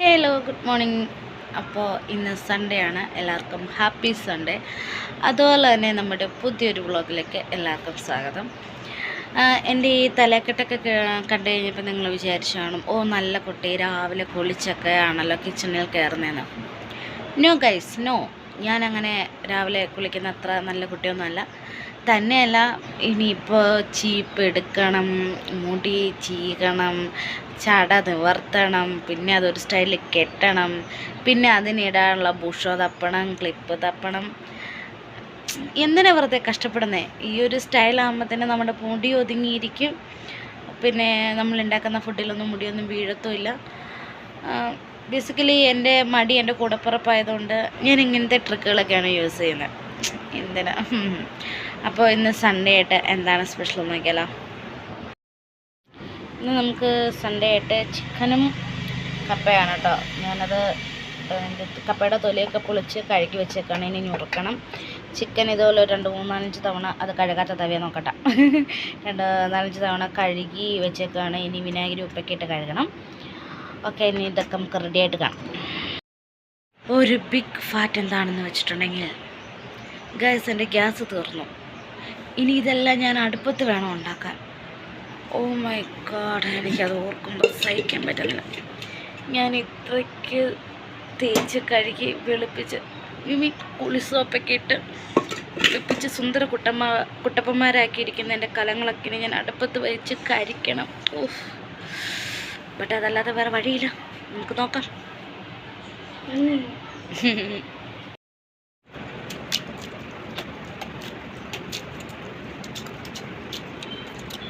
Hello, good morning. അപ്പോൾ ഇന്ന് Sunday ആണ്. എല്ലാവർക്കും ഹാപ്പി സൺഡേ. അതുപോലെ തന്നെ നമ്മുടെ പുതിയൊരു വ്ളോഗിലേക്ക് എല്ലാവർക്കും സ്വാഗതം. എൻ്റെ ഈ തലക്കെട്ടൊക്കെ കണ്ടു കഴിഞ്ഞപ്പോൾ നിങ്ങൾ വിചാരിച്ചു കാണും, ഓ നല്ല കുട്ടി രാവിലെ കുളിച്ചൊക്കെ ആണല്ലോ കിച്ചണിൽ കയറുന്നതെന്ന്. No guys, no. ഞാനങ്ങനെ രാവിലെ കുളിക്കുന്ന അത്ര നല്ല കുട്ടിയൊന്നുമല്ല. തന്നെയല്ല, ഇനിയിപ്പോൾ ചീപ്പ് എടുക്കണം, മുടി ചീകണം, ചട നിവർത്തണം, പിന്നെ അതൊരു സ്റ്റൈലിൽ കെട്ടണം, പിന്നെ അതിനിടാനുള്ള ബുഷോ തപ്പണം, ക്ലിപ്പ് തപ്പണം. എന്തിനാ വെറുതെ കഷ്ടപ്പെടുന്നേ? ഈ ഒരു സ്റ്റൈലാകുമ്പോൾ തന്നെ നമ്മുടെ മുടി ഒതുങ്ങിയിരിക്കും. പിന്നെ നമ്മൾ ഉണ്ടാക്കുന്ന ഫുഡിലൊന്നും മുടിയൊന്നും വീഴത്തുമില്ല. ബേസിക്കലി എൻ്റെ മടി എൻ്റെ കൂടപ്പിറപ്പായതുകൊണ്ട് ഞാൻ ഇങ്ങനത്തെ ട്രിക്കുകളൊക്കെയാണ് യൂസ് ചെയ്യുന്നത്. എന്തിനാ? അപ്പോൾ ഇന്ന് സൺഡേ ആയിട്ട് എന്താണ് സ്പെഷ്യൽ എന്ന് നോക്കിയാലോ. ഇന്ന് നമുക്ക് സൺഡേ ആയിട്ട് ചിക്കനും കപ്പയാണ് കേട്ടോ. ഞാനത് കപ്പയുടെ തൊലിയൊക്കെ പൊളിച്ച് കഴുകി വെച്ചേക്കാണ്. ഇനി ഞുറുക്കണം. ചിക്കൻ ഇതുപോലെ 2-3-4 തവണ, അത് കഴുകാത്ത തവയെ നോക്കട്ടെ, 2-4 തവണ കഴുകി വെച്ചേക്കാണ്. ഇനി വിനാഗിരി ഉപ്പൊക്കെ ഇട്ട് കഴുകണം. ഓക്കെ, ഇനി ഇതൊക്കെ നമുക്ക് റെഡിയായിട്ട് കാണാം. ഒരു ബിഗ് ഫാറ്റ് എന്താണെന്ന് വെച്ചിട്ടുണ്ടെങ്കിൽ ഗൈസ്, എൻ്റെ ഗ്യാസ് തീർന്നു. ഇനി ഇതെല്ലാം ഞാൻ അടുപ്പത്ത് വേണം ഉണ്ടാക്കാൻ. ഓ മൈ ഗോഡ്, എനിക്കത് ഓർക്കുമ്പോൾ സഹിക്കാൻ പറ്റുന്നില്ല. ഞാൻ ഇത്രയ്ക്ക് തേച്ച് കഴുകി വെളുപ്പിച്ച് കുളിസോപ്പൊക്കെ ഇട്ട് വെളുപ്പിച്ച് സുന്ദര കുട്ടപ്പന്മാരാക്കിയിരിക്കുന്ന എൻ്റെ കലങ്ങളൊക്കെ ഇനി ഞാൻ അടുപ്പത്ത് വെച്ച് കരിക്കണം. ഓഹ്, ബട്ട് അതല്ലാതെ വേറെ വഴിയില്ല. നമുക്ക് നോക്കാം.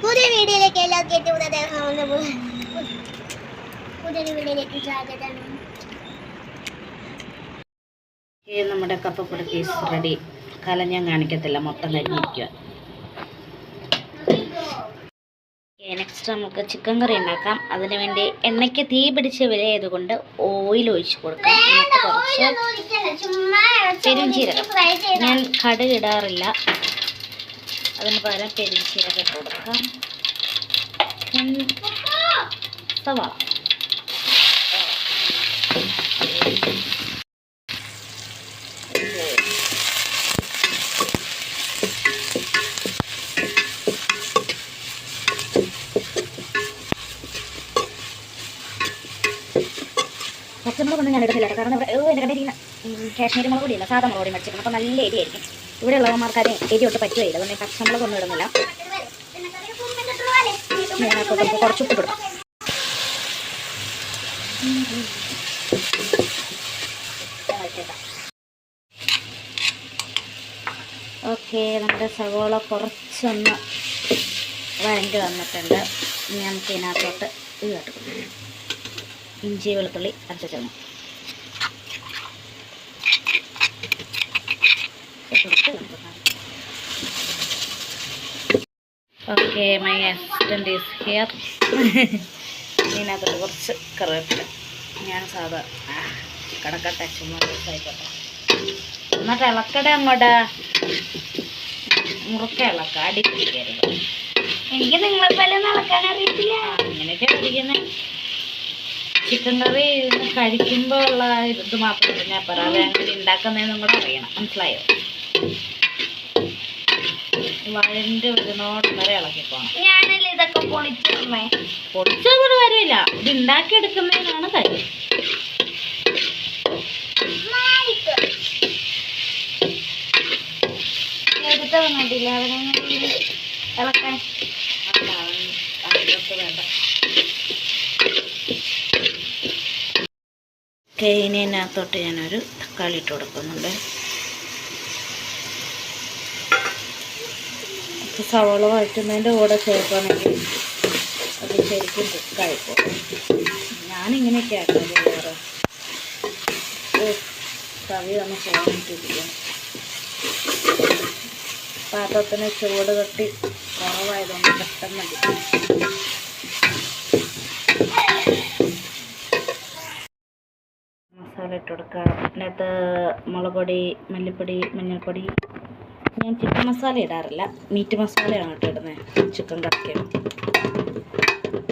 പുതിയ വീഡിയോയിലേക്ക് പുതിയൊരു വീഡിയോയിലേക്ക് സ്വാഗതം. നമ്മുടെ കപ്പപ്പൊടി പീസ് റെഡി. കലം ഞാൻ കാണിക്കത്തില്ല, മൊത്തം കരിഞ്ഞിരിക്കുക. നെക്സ്റ്റ് നമുക്ക് ചിക്കൻ കറി ഉണ്ടാക്കാം. അതിന് വേണ്ടി എണ്ണയ്ക്ക് തീ പിടിച്ച് വിലയായതുകൊണ്ട് ഓയിൽ ഒഴിച്ച് കൊടുക്കാം. എന്നിട്ട് കുറച്ച് പെരുംജീരകം, ഞാൻ കടുക് ഇടാറില്ല, അതിന് പകരം പെരുംജീരകം ഇട്ട് കൊടുക്കാം. സവാള, പച്ചമുളക് കൊണ്ട് ഞാൻ എടുക്കില്ല, കാരണം ഇവിടെ എൻ്റെ കണ്ടിരിക്കുന്ന കാശ്മീരി മുളക് പൊടിയല്ല, സാധാ മുളക് പൊടി മേടിച്ചിരിക്കണം. അപ്പോൾ നല്ല എരിയായിരിക്കും. ഇവിടെ ഉള്ളവന്മാർക്ക് അത് എരി ഒട്ട് പറ്റുകയില്ല. അതുകൊണ്ട് പച്ചമുളക് ഒന്നും ഇടുന്നില്ല. ഞാനപ്പോൾ നമുക്ക് കുറച്ച് ഉപ്പ് കൊടുക്കാം. ഓക്കെ, നമ്മുടെ സവോള കുറച്ചൊന്ന് വഴണ്ടി വന്നിട്ടുണ്ട്. ഇനി നമുക്ക് ഇതിനകത്തോട്ട് ഇത് കേട്ടോ, ഇഞ്ചി വെളുത്തുള്ളി അരച്ചിടണം. Okay, my assistant is here. ഇതിനകത്തോട്ട് കുറച്ച് കറിവേപ്പില. ഞാൻ സാധാ കടക്കട്ടെ, ചുമ്മാ ആയിക്കോട്ടെ. എന്നിട്ട് ഇളക്കട അങ്ങോട്ട് മുറുക്ക ഇളക്ക, അടി പിടിക്കരുത്. എനിക്ക് നിങ്ങളെ പോലെ നടക്കാൻ അറിയത്തില്ല. അങ്ങനെയൊക്കെ പിടിക്കുന്നത്. ചിക്കൻ കറി കഴിക്കുമ്പോൾ ഉള്ള ഇത് മാത്രമല്ല ഞാൻ പറയാം, അത് എങ്ങനെ ഉണ്ടാക്കുന്നതെന്നും കൂടെ അറിയണം. മനസ്സിലായോ? വഴണ്ട് വരുന്നോട് വരെ ഇളക്കിപ്പോണം. ഞാനല്ലേ ഇതൊക്കെ പൊളിച്ചേ. പൊളിച്ചൊരു കാര്യമില്ല, ഇത് ഉണ്ടാക്കിയെടുക്കുന്നതിനാണ് കാര്യം. എടുത്ത വന്നിട്ടില്ല അവിടെ ഇളക്കാൻ. വേണ്ട. ഇതിനകത്തോട്ട് ഞാനൊരു തക്കാളി ഇട്ട് കൊടുക്കുന്നുണ്ട്. സവാള വഴറ്റുന്നതിൻ്റെ കൂടെ ചേർക്കുകയാണെങ്കിൽ അത് ശരിക്കും കുക്കായിപ്പോകും. ഞാനിങ്ങനെയൊക്കെ ആക്കുന്നത്. വേറെ കറി ഒന്ന് പോകാനിട്ടിരിക്കും. പാത്രത്തിന് ചൂട് കട്ടി കുറവായതുകൊണ്ട് പെട്ടെന്ന് കിട്ടും. മസാല ഇട്ട് കൊടുക്കുക. അതിനകത്ത് മുളക് പൊടി, മല്ലിപ്പൊടി, മഞ്ഞൾപ്പൊടി. ഞാൻ ചിക്കൻ മസാല ഇടാറില്ല, മീറ്റ് മസാലയാണ് കേട്ടോ ഇടുന്നത് ചിക്കൻ കറിക്ക്.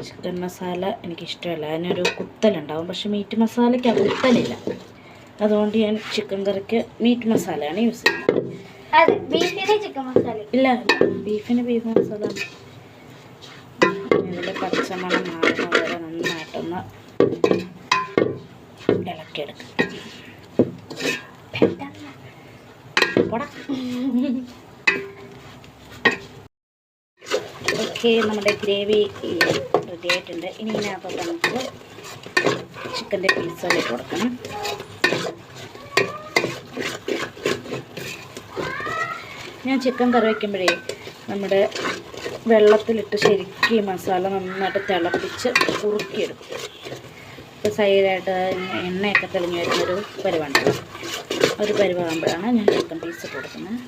ചിക്കൻ മസാല എനിക്കിഷ്ടമല്ല, അതിനൊരു കുത്തലുണ്ടാവും. പക്ഷെ മീറ്റ് മസാലയ്ക്ക് ആ കുത്തലില്ല. അതുകൊണ്ട് ഞാൻ ചിക്കൻ കറിക്ക് മീറ്റ് മസാലയാണ് യൂസ് ചെയ്യുന്നത്. അതെ, ബീഫിന് ചിക്കൻ മസാല ഇല്ല, ബീഫ് മസാല. ഇതിൽ പച്ചമണം മാറുന്ന വരെ നന്നായിട്ടൊന്ന് ഇളക്കിയെടുക്കാം. ഓക്കെ, നമ്മുടെ ഗ്രേവി റെഡി ആയിട്ടുണ്ട്. ഇനി ഇതിനകത്തോട്ട് നമുക്ക് ചിക്കൻ്റെ പീസുകളിൽ കൊടുക്കണം. ഞാൻ ചിക്കൻ കറി വയ്ക്കുമ്പോഴേ നമ്മുടെ വെള്ളത്തിലിട്ട് ശരിക്കും ഈ മസാല നന്നായിട്ട് തിളപ്പിച്ച് കുറുക്കിയെടുക്കും. ഇപ്പോൾ സൈഡായിട്ട് എണ്ണയൊക്കെ തെളിഞ്ഞ് വരുന്നൊരു പരിവുണ്ടല്ലോ, ഒരു പരിവാകുമ്പോഴാണ് ഞാൻ ചിക്കൻ പീസ് കൊടുക്കുന്നത്.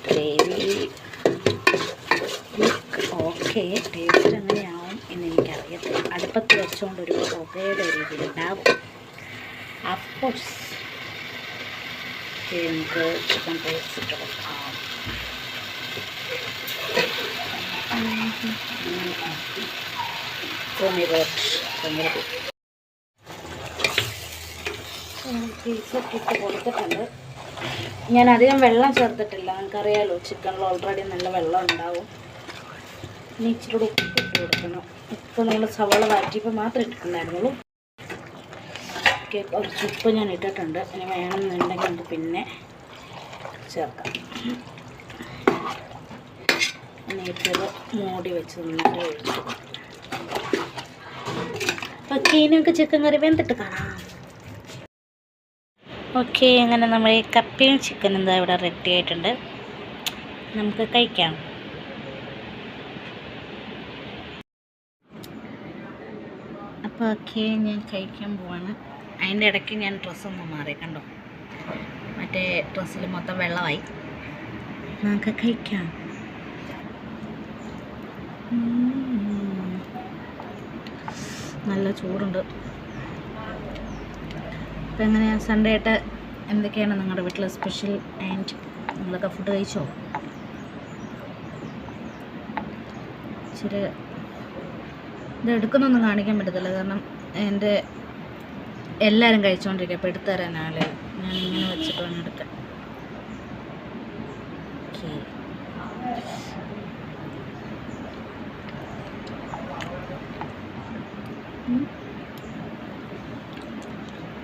ഗ്രേവി ഓക്കെ, ടേസ്റ്റ് എങ്ങനെയാവും എന്ന് എനിക്കറിയത്തില്ല. അടുപ്പത്ത് വെച്ചുകൊണ്ടൊരു പുകയുടെ രീതിയിലുണ്ടാവും. അപ്പോൾ നമുക്ക് ചിക്കൻ പീസ് ഇട്ട് കൊടുക്കാം. പീസൊക്കെ ഇട്ട് കൊടുത്തിട്ടുണ്ട്. ഞാൻ അധികം വെള്ളം ചേർത്തിട്ടില്ല, നിങ്ങൾക്കറിയാലോ ചിക്കനിൽ ഓൾറെഡി നല്ല വെള്ളം ഉണ്ടാവും. ഇനി ഇച്ചിരി കൂടെ ഉപ്പ് ഇട്ട് കൊടുക്കണം. ഉപ്പ് നമ്മൾ സവാള വാറ്റിയപ്പോൾ മാത്രമേ ഇട്ടിട്ടുണ്ടായിരുന്നുള്ളൂ. ഓക്കെ, കുറച്ച് ഉപ്പ് ഞാൻ ഇട്ടിട്ടുണ്ട്. ഇനി വേണമെന്നുണ്ടെങ്കിൽ നമുക്ക് പിന്നെ ചേർക്കാം. നെയ്ച്ചത് മൂടി വെച്ച് നന്നായിട്ട് ഒഴിച്ചു. ഓക്കെ, ഇനി നമുക്ക് ചിക്കൻ കറി വെന്തിട്ട് കാണാം. ഓക്കെ, അങ്ങനെ നമ്മൾ ഈ കപ്പയും ചിക്കനും എന്താ ഇവിടെ റെഡി ആയിട്ടുണ്ട്. നമുക്ക് കഴിക്കാം. അപ്പോൾ ഓക്കെ, ഞാൻ കഴിക്കാൻ പോവാണ്. അതിൻ്റെ ഇടയ്ക്ക് ഞാൻ ഡ്രസ്സൊന്ന് മാറി, കണ്ടോ, മറ്റേ ഡ്രസ്സിൽ മൊത്തം വെള്ളമായി. നമുക്ക് കഴിക്കാം. നല്ല ചൂടുണ്ട്. അപ്പോൾ എങ്ങനെയാണ് സൺഡേ ആയിട്ട് എന്തൊക്കെയാണ് നിങ്ങളുടെ വീട്ടിൽ സ്പെഷ്യൽ? ആൻഡ് നിങ്ങളൊക്കെ ഫുഡ് കഴിച്ചോ? ഇച്ചിരി ഇത് എടുക്കുന്നൊന്നും കാണിക്കാൻ പറ്റത്തില്ല, കാരണം എൻ്റെ എല്ലാവരും കഴിച്ചുകൊണ്ടിരിക്കുക. അപ്പോൾ എടുത്തു തരാൻ ആളെ ഞാൻ ഇങ്ങനെ വെച്ചിട്ട് വേണം എടുക്കാൻ. ഓക്കെ,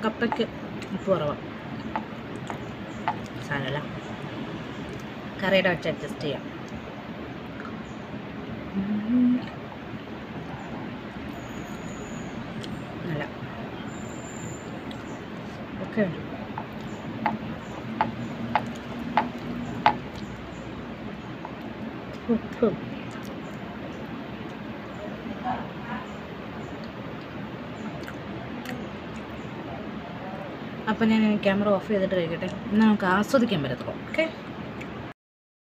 കപ്പയ്ക്ക് ഉപ്പ് കുറവാണ്, സാരമില്ല, കറിയുടെ വെച്ച് അഡ്ജസ്റ്റ് ചെയ്യാം. നല്ല ഓക്കെ. ഉപ്പ് അപ്പം ഞാൻ ക്യാമറ ഓഫ് ചെയ്തിട്ട് കഴിക്കട്ടെ, എന്നാൽ നമുക്ക് ആസ്വദിക്കാൻ പറ്റത്തുള്ളൂ. ഓക്കെ.